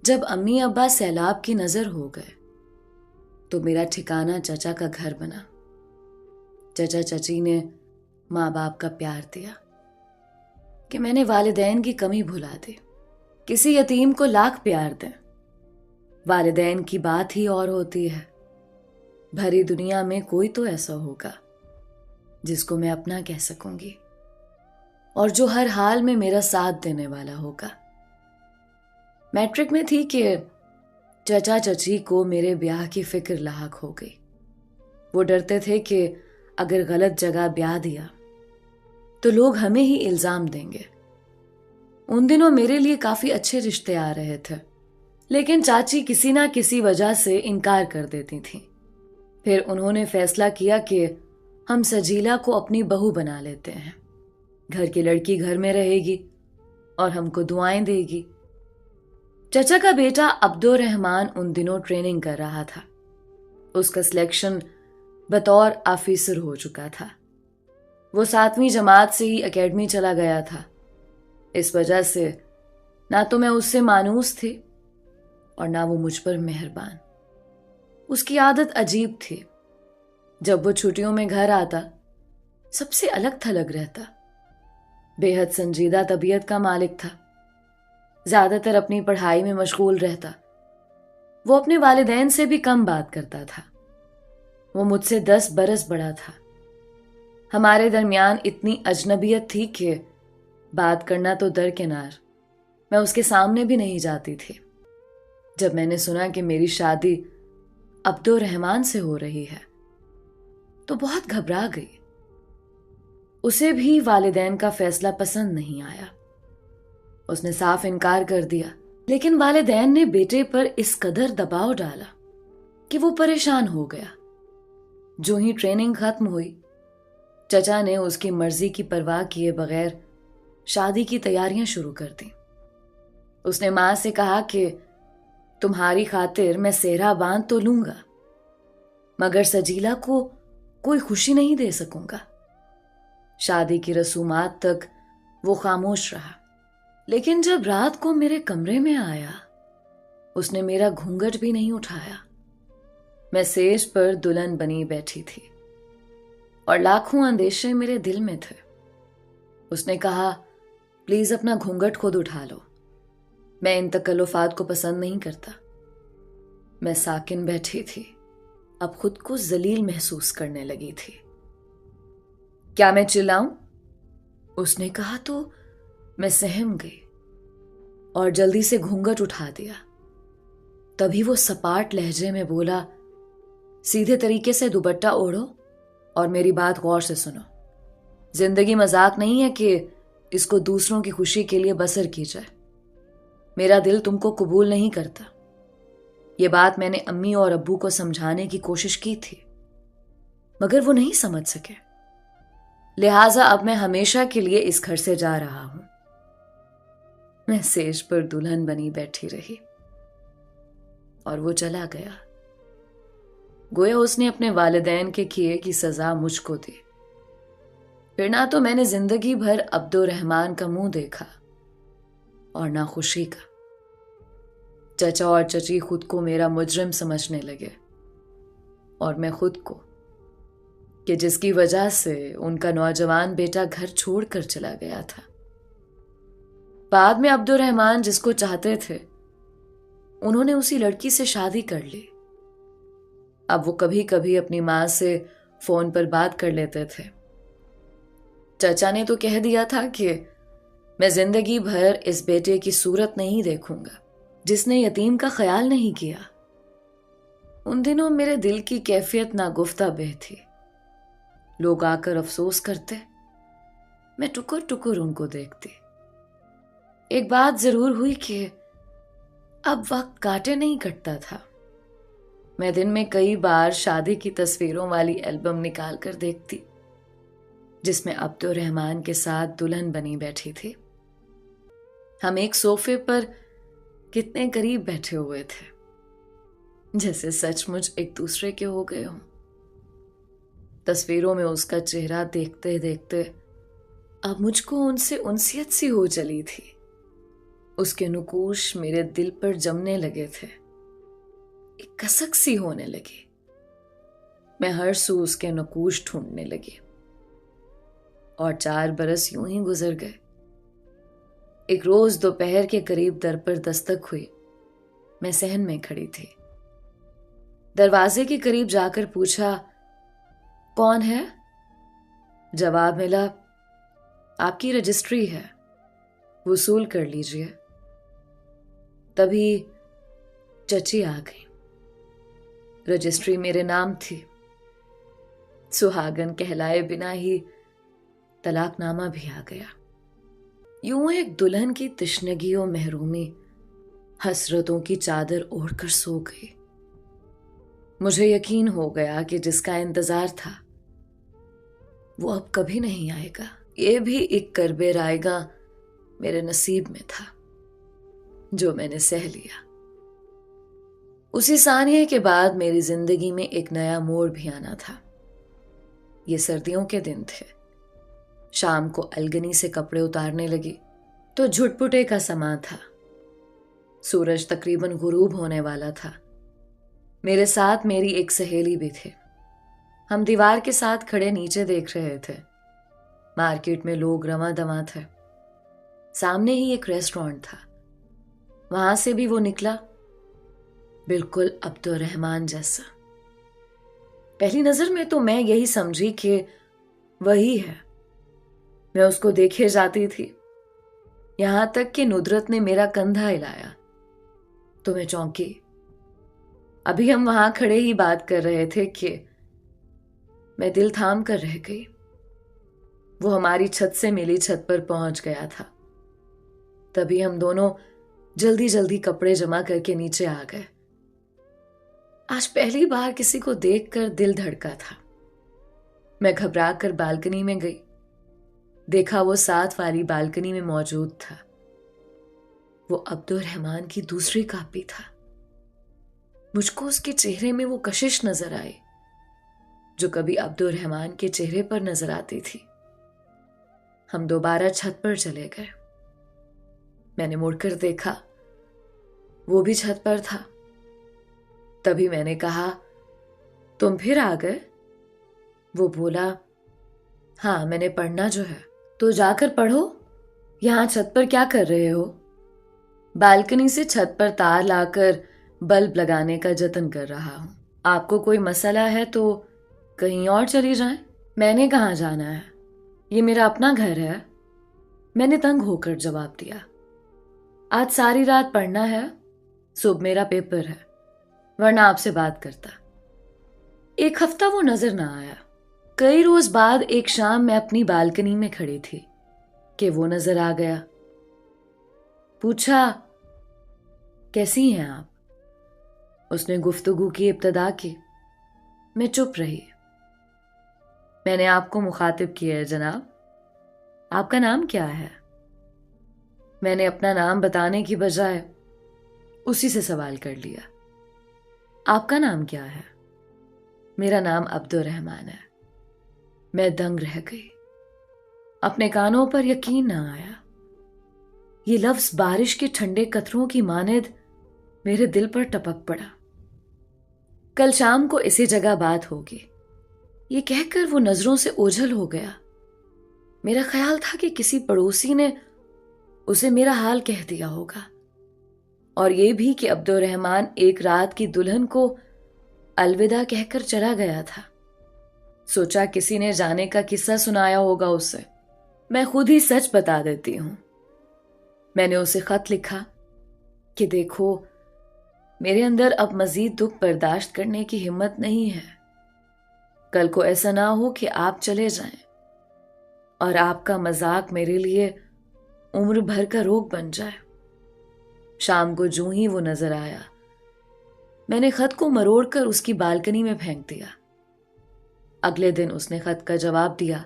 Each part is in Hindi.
जब अम्मी अब्बा सैलाब की नजर हो गए तो मेरा ठिकाना चचा का घर बना। चचा चची ने माँ बाप का प्यार दिया कि मैंने वालिदैन की कमी भुला दी। किसी यतीम को लाख प्यार दें, वालिदैन की बात ही और होती है। भरी दुनिया में कोई तो ऐसा होगा जिसको मैं अपना कह सकूंगी और जो हर हाल में मेरा साथ देने वाला होगा। मैट्रिक में थी कि चचा चची को मेरे ब्याह की फिक्र लाहक हो गई। वो डरते थे कि अगर गलत जगह ब्याह दिया तो लोग हमें ही इल्जाम देंगे। उन दिनों मेरे लिए काफी अच्छे रिश्ते आ रहे थे, लेकिन चाची किसी ना किसी वजह से इनकार कर देती थी। फिर उन्होंने फैसला किया कि हम सजीला को अपनी बहू बना लेते हैं। घर की लड़की घर में रहेगी और हमको दुआएं देगी। चचा का बेटा अब्दुर रहमान उन दिनों ट्रेनिंग कर रहा था। उसका सिलेक्शन बतौर ऑफिसर हो चुका था। वो 7वीं जमात से ही एकेडमी चला गया था। इस वजह से ना तो मैं उससे मानूस थी और ना वो मुझ पर मेहरबान। उसकी आदत अजीब थी। जब वो छुट्टियों में घर आता सबसे अलग थलग रहता। बेहद संजीदा तबीयत का मालिक था। ज्यादातर अपनी पढ़ाई में मशगूल रहता। वो अपने वालिदैन से भी कम बात करता था। वो मुझसे 10 बरस बड़ा था। हमारे दरमियान इतनी अजनबियत थी कि बात करना तो दरकिनार, मैं उसके सामने भी नहीं जाती थी। जब मैंने सुना कि मेरी शादी अब्दुर रहमान से हो रही है तो बहुत घबरा गई। उसे भी वालिदैन का फैसला पसंद नहीं आया। उसने साफ इनकार कर दिया, लेकिन वालिदैन ने बेटे पर इस कदर दबाव डाला कि वो परेशान हो गया। जो ही ट्रेनिंग खत्म हुई, चचा ने उसकी मर्जी की परवाह किए बगैर शादी की तैयारियां शुरू कर दी। उसने मां से कहा कि तुम्हारी खातिर मैं सेहरा बांध तो लूंगा, मगर सजीला को कोई खुशी नहीं दे सकूंगा। शादी की रसूमात तक वो खामोश रहा, लेकिन जब रात को मेरे कमरे में आया उसने मेरा घूंघट भी नहीं उठाया। मैं सेज पर दुल्हन बनी बैठी थी और लाखों अंदेशे मेरे दिल में थे। उसने कहा, प्लीज अपना घूंघट खुद उठा लो, मैं इन तकल्लुफात को पसंद नहीं करता। मैं साकिन बैठी थी, अब खुद को जलील महसूस करने लगी थी। क्या मैं चिल्लाऊं? उसने कहा तो मैं सहम गई और जल्दी से घूंघट उठा दिया। तभी वो सपाट लहजे में बोला, सीधे तरीके से दुपट्टा ओढ़ो और मेरी बात गौर से सुनो। जिंदगी मजाक नहीं है कि इसको दूसरों की खुशी के लिए बसर की जाए। मेरा दिल तुमको कबूल नहीं करता। ये बात मैंने अम्मी और अब्बू को समझाने की कोशिश की थी, मगर वो नहीं समझ सके। लिहाजा अब मैं हमेशा के लिए इस घर से जा रहा हूं। मैं सेज पर दुल्हन बनी बैठी रही और वो चला गया। गोया उसने अपने वालिदैन के किए की सजा मुझको दी। फिर ना तो मैंने जिंदगी भर अब्दुर रहमान का मुंह देखा और ना खुशी का। चचा और चची खुद को मेरा मुजरिम समझने लगे और मैं खुद को, कि जिसकी वजह से उनका नौजवान बेटा घर छोड़कर चला गया था। बाद में अब्दुर रहमान जिसको चाहते थे उन्होंने उसी लड़की से शादी कर ली। अब वो कभी कभी अपनी मां से फोन पर बात कर लेते थे। चचा ने तो कह दिया था कि मैं जिंदगी भर इस बेटे की सूरत नहीं देखूंगा जिसने यतीम का ख्याल नहीं किया। उन दिनों मेरे दिल की कैफियत नागुफ्ता बह थी। लोग आकर अफसोस करते, मैं टुकुर टुकुर उनको देखती। एक बात जरूर हुई कि अब वक्त काटे नहीं कटता था। मैं दिन में कई बार शादी की तस्वीरों वाली एल्बम निकाल कर देखती जिसमें अब्दुर रहमान के साथ दुल्हन बनी बैठी थी। हम एक सोफे पर कितने करीब बैठे हुए थे, जैसे सचमुच एक दूसरे के हो गए हों। तस्वीरों में उसका चेहरा देखते देखते अब मुझको उनसे उनसियत सी हो चली थी। उसके नुकूश मेरे दिल पर जमने लगे थे, एक कसक सी होने लगी। मैं हर सू उसके नुकूश ढूंढने लगी और 4 बरस यूं ही गुजर गए। एक रोज दोपहर के करीब दर पर दस्तक हुई। मैं सहन में खड़ी थी। दरवाजे के करीब जाकर पूछा, कौन है? जवाब मिला, आपकी रजिस्ट्री है, वसूल कर लीजिए। तभी चची आ गई। रजिस्ट्री मेरे नाम थी। सुहागन कहलाए बिना ही तलाकनामा भी आ गया। यूं एक दुल्हन की तिश्नगी और महरूमी हसरतों की चादर ओढ़कर सो गई। मुझे यकीन हो गया कि जिसका इंतजार था वो अब कभी नहीं आएगा। ये भी एक करबेर आएगा मेरे नसीब में था, जो मैंने सह लिया। उसी सानिये के बाद मेरी जिंदगी में एक नया मोड़ भी आना था। ये सर्दियों के दिन थे। शाम को अलगनी से कपड़े उतारने लगी तो झुटपुटे का समा था। सूरज तकरीबन गुरूब होने वाला था। मेरे साथ मेरी एक सहेली भी थी। हम दीवार के साथ खड़े नीचे देख रहे थे। मार्केट में लोग रवां दवां थे। सामने ही एक रेस्टोरेंट था। वहां से भी वो निकला, बिल्कुल अब्दुर्रहमान जैसा। पहली नजर में तो मैं यही समझी कि वही है। मैं उसको देखे जाती थी, यहां तक कि नुदरत ने मेरा कंधा हिलाया तो मैं चौंकी। अभी हम वहां खड़े ही बात कर रहे थे कि मैं दिल थाम कर रह गई। वो हमारी छत से मिली छत पर पहुंच गया था। तभी हम दोनों जल्दी जल्दी कपड़े जमा करके नीचे आ गए। आज पहली बार किसी को देखकर दिल धड़का था। मैं घबरा कर बालकनी में गई। देखा वो साथ वाली बालकनी में मौजूद था। वो अब्दुर्रहमान की दूसरी कापी था। मुझको उसके चेहरे में वो कशिश नजर आई जो कभी अब्दुर्रहमान के चेहरे पर नजर आती थी। हम दोबारा छत पर चले गए। मैंने मुड़कर देखा, वो भी छत पर था। तभी मैंने कहा, तुम फिर आ गए? वो बोला, हाँ, मैंने पढ़ना जो है। तो जाकर पढ़ो, यहां छत पर क्या कर रहे हो? बालकनी से छत पर तार लाकर बल्ब लगाने का जतन कर रहा हूं। आपको कोई मसला है तो कहीं और चली जाएं। मैंने कहाँ जाना है, ये मेरा अपना घर है। मैंने तंग होकर जवाब दिया, आज सारी रात पढ़ना है, सुबह मेरा पेपर है, वरना आपसे बात करता। एक हफ्ता वो नजर ना आया। कई रोज बाद एक शाम मैं अपनी बालकनी में खड़ी थी कि वो नजर आ गया। पूछा, कैसी हैं आप? उसने गुफ्तगू की इब्तदा की। मैं चुप रही। मैंने आपको मुखातिब किया है जनाब, आपका नाम क्या है? मैंने अपना नाम बताने की बजाय उसी से सवाल कर लिया, आपका नाम क्या है? मेरा नाम अब्दुर्रहमान है। मैं दंग रह गई। अपने कानों पर यकीन ना आया। ये लफ्ज बारिश के ठंडे कतरों की मानिद मेरे दिल पर टपक पड़ा। कल शाम को इसी जगह बात होगी, ये कहकर वो नजरों से ओझल हो गया। मेरा ख्याल था कि किसी पड़ोसी ने उसे मेरा हाल कह दिया होगा, और ये भी कि अब्दुर्रहमान एक रात की दुल्हन को अलविदा कहकर चला गया था। सोचा किसी ने जाने का किस्सा सुनाया होगा उसे। मैं खुद ही सच बता देती हूं। मैंने उसे खत लिखा कि देखो, मेरे अंदर अब मजीद दुख बर्दाश्त करने की हिम्मत नहीं है। कल को ऐसा ना हो कि आप चले जाएं और आपका मजाक मेरे लिए उम्र भर का रोग बन जाए। शाम को जूं ही वो नजर आया, मैंने खत को मरोड़कर उसकी बालकनी में फेंक दिया। अगले दिन उसने खत का जवाब दिया।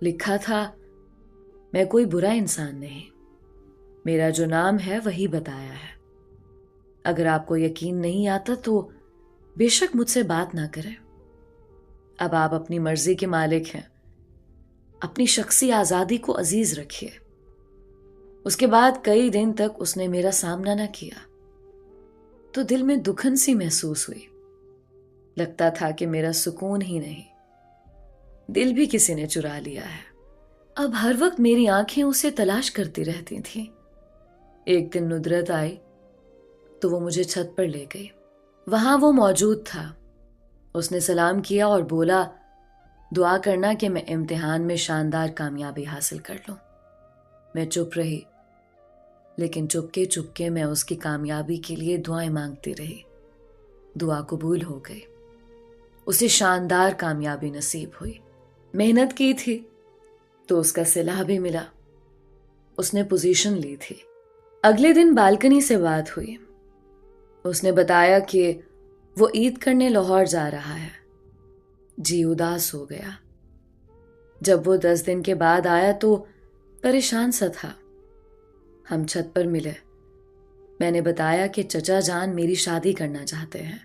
लिखा था, मैं कोई बुरा इंसान नहीं, मेरा जो नाम है वही बताया है। अगर आपको यकीन नहीं आता तो बेशक मुझसे बात ना करें। अब आप अपनी मर्जी के मालिक हैं। अपनी शख्सी आजादी को अजीज रखिए। उसके बाद कई दिन तक उसने मेरा सामना न किया तो दिल में दुखन सी महसूस हुई। लगता था कि मेरा सुकून ही नहीं, दिल भी किसी ने चुरा लिया है। अब हर वक्त मेरी आंखें उसे तलाश करती रहती थीं। एक दिन नुदरत आई तो वो मुझे छत पर ले गई। वहां वो मौजूद था। उसने सलाम किया और बोला, दुआ करना कि मैं इम्तिहान में शानदार कामयाबी हासिल कर लूं। मैं चुप रही, लेकिन चुपके चुपके मैं उसकी कामयाबी के लिए दुआएं मांगती रही। दुआ कबूल हो गई। उसे शानदार कामयाबी नसीब हुई। मेहनत की थी तो उसका सिला भी मिला। उसने पोजीशन ली थी। अगले दिन बालकनी से बात हुई। उसने बताया कि वो ईद करने लाहौर जा रहा है। जी उदास हो गया। जब वो 10 दिन के बाद आया तो परेशान सा था। हम छत पर मिले। मैंने बताया कि चचा जान मेरी शादी करना चाहते हैं।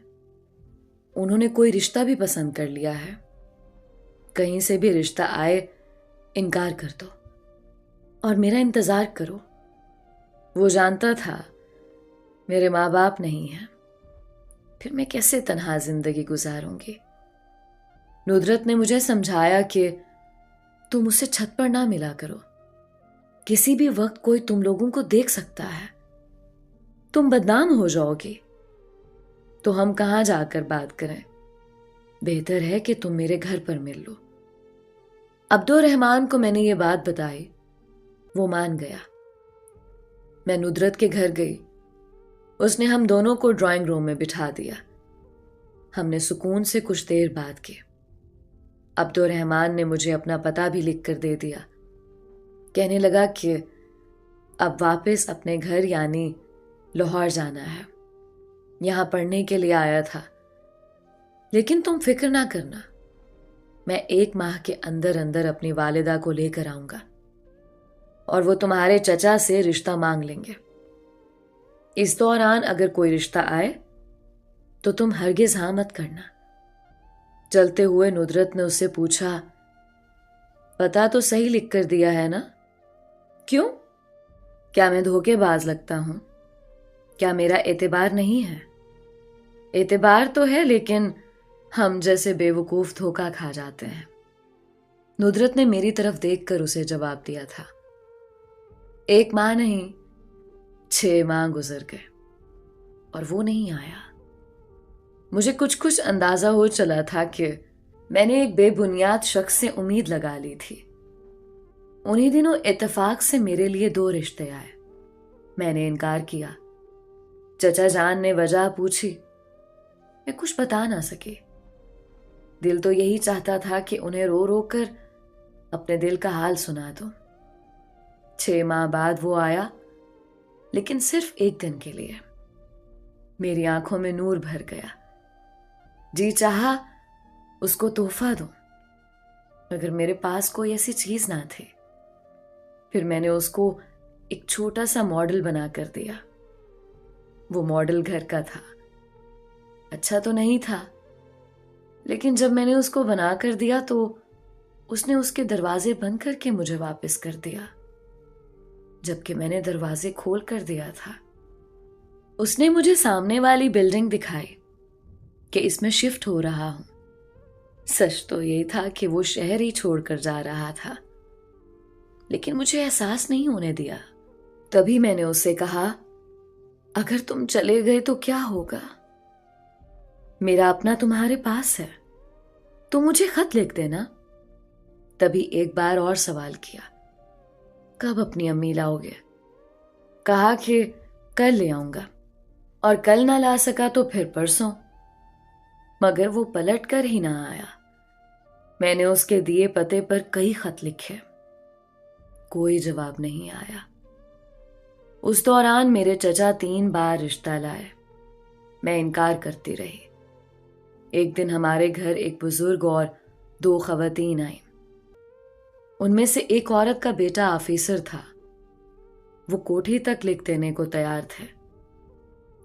उन्होंने कोई रिश्ता भी पसंद कर लिया है। कहीं से भी रिश्ता आए इनकार कर दो और मेरा इंतजार करो। वो जानता था मेरे माँ बाप नहीं हैं, फिर मैं कैसे तन्हा जिंदगी गुजारूंगी। नुदरत ने मुझे समझाया कि तुम उसे छत पर ना मिला करो। किसी भी वक्त कोई तुम लोगों को देख सकता है, तुम बदनाम हो जाओगी। तो हम कहाँ जाकर बात करें? बेहतर है कि तुम मेरे घर पर मिल लो। अब्दुल रहमान को मैंने ये बात बताई। वो मान गया। मैं नुदरत के घर गई। उसने हम दोनों को ड्राइंग रूम में बिठा दिया। हमने सुकून से कुछ देर बात की। अब्दुल रहमान ने मुझे अपना पता भी लिख कर दे दिया। कहने लगा कि अब वापस अपने घर यानी लाहौर जाना है। यहां पढ़ने के लिए आया था, लेकिन तुम फिक्र ना करना, मैं 1 माह के अंदर अंदर अपनी वालिदा को लेकर आऊंगा और वो तुम्हारे चचा से रिश्ता मांग लेंगे। इस दौरान अगर कोई रिश्ता आए तो तुम हरगिज हाँ मत करना। चलते हुए नुदरत ने उससे पूछा, पता तो सही लिख कर दिया है ना? क्यों? क्या मैं धोखेबाज लगता हूं? क्या मेरा एतबार नहीं है? एतबार तो है, लेकिन हम जैसे बेवकूफ धोखा खा जाते हैं। नुदरत ने मेरी तरफ देखकर उसे जवाब दिया था। 1 माह नहीं, 6 माह गुजर गए और वो नहीं आया। मुझे कुछ कुछ अंदाजा हो चला था कि मैंने एक बेबुनियाद शख्स से उम्मीद लगा ली थी। उन्हीं दिनों इत्तेफाक से मेरे लिए 2 रिश्ते आए। मैंने इनकार किया। चचा जान ने वजह पूछी। मैं कुछ बता ना सकी। दिल तो यही चाहता था कि उन्हें रो रो कर अपने दिल का हाल सुना दूं। 6 माह बाद वो आया, लेकिन सिर्फ 1 दिन के लिए। मेरी आंखों में नूर भर गया। जी चाहा उसको तोहफा दूं, मगर मेरे पास कोई ऐसी चीज ना थी। फिर मैंने उसको एक छोटा सा मॉडल बना कर दिया। वो मॉडल घर का था। अच्छा तो नहीं था, लेकिन जब मैंने उसको बना कर दिया तो उसने उसके दरवाजे बंद करके मुझे वापस कर दिया, जबकि मैंने दरवाजे खोल कर दिया था। उसने मुझे सामने वाली बिल्डिंग दिखाई कि इसमें शिफ्ट हो रहा हूं। सच तो यही था कि वो शहर ही छोड़कर जा रहा था, लेकिन मुझे एहसास नहीं होने दिया। तभी मैंने उससे कहा, अगर तुम चले गए तो क्या होगा? मेरा अपना तुम्हारे पास है, तुम मुझे खत लिख देना। तभी एक बार और सवाल किया, कब अपनी अम्मी लाओगे? कहा कि कल ले आऊंगा, और कल ना ला सका तो फिर परसों। मगर वो पलट कर ही ना आया। मैंने उसके दिए पते पर कई खत लिखे, कोई जवाब नहीं आया। उस दौरान मेरे चचा 3 बार रिश्ता लाए। मैं इनकार करती रही। एक दिन हमारे घर एक बुजुर्ग और 2 खवातीन आई। उनमें से एक औरत का बेटा ऑफिसर था। वो कोठी तक लिख देने को तैयार थे।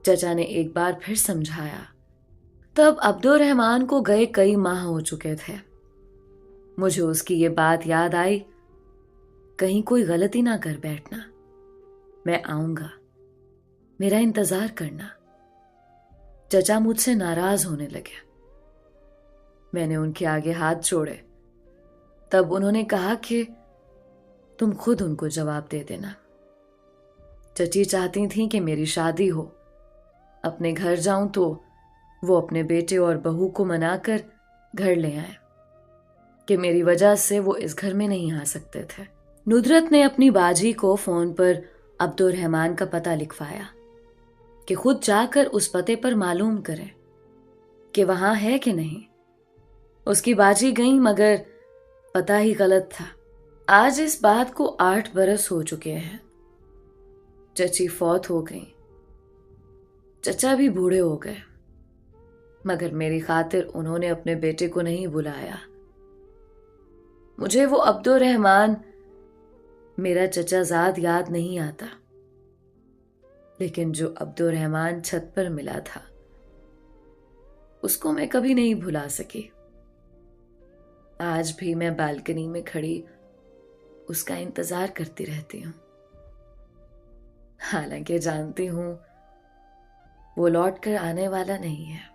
चचा ने एक बार फिर समझाया। तब अब्दुल रहमान को गए कई माह हो चुके थे। मुझे उसकी ये बात याद आई, कहीं कोई गलती ना कर बैठना। मैं आऊंगा, मेरा इंतजार करना। चचा मुझसे नाराज होने लगे। मैंने उनके आगे हाथ जोड़े। तब उन्होंने कहा कि तुम खुद उनको जवाब दे देना। चची चाहती थी कि मेरी शादी हो, अपने घर जाऊं तो वो अपने बेटे और बहू को मनाकर घर ले आए कि मेरी वजह से वो इस घर में नहीं आ सकते थे। नुदरत ने अपनी बाजी को फोन पर अब्दुर्रहमान का पता लिखवाया कि खुद जाकर उस पते पर मालूम करें कि वहां है कि नहीं। उसकी बाजी गई, मगर पता ही गलत था। आज इस बात को 8 बरस हो चुके हैं। चची फौत हो गई, चचा भी बूढ़े हो गए, मगर मेरी खातिर उन्होंने अपने बेटे को नहीं बुलाया। मुझे वो अब्दुर्रहमान, मेरा चचाजाद याद नहीं आता, लेकिन जो अब्दुर्रहमान छत पर मिला था उसको मैं कभी नहीं भुला सकी। आज भी मैं बालकनी में खड़ी उसका इंतजार करती रहती हूं, हालांकि जानती हूं वो लौट कर आने वाला नहीं है।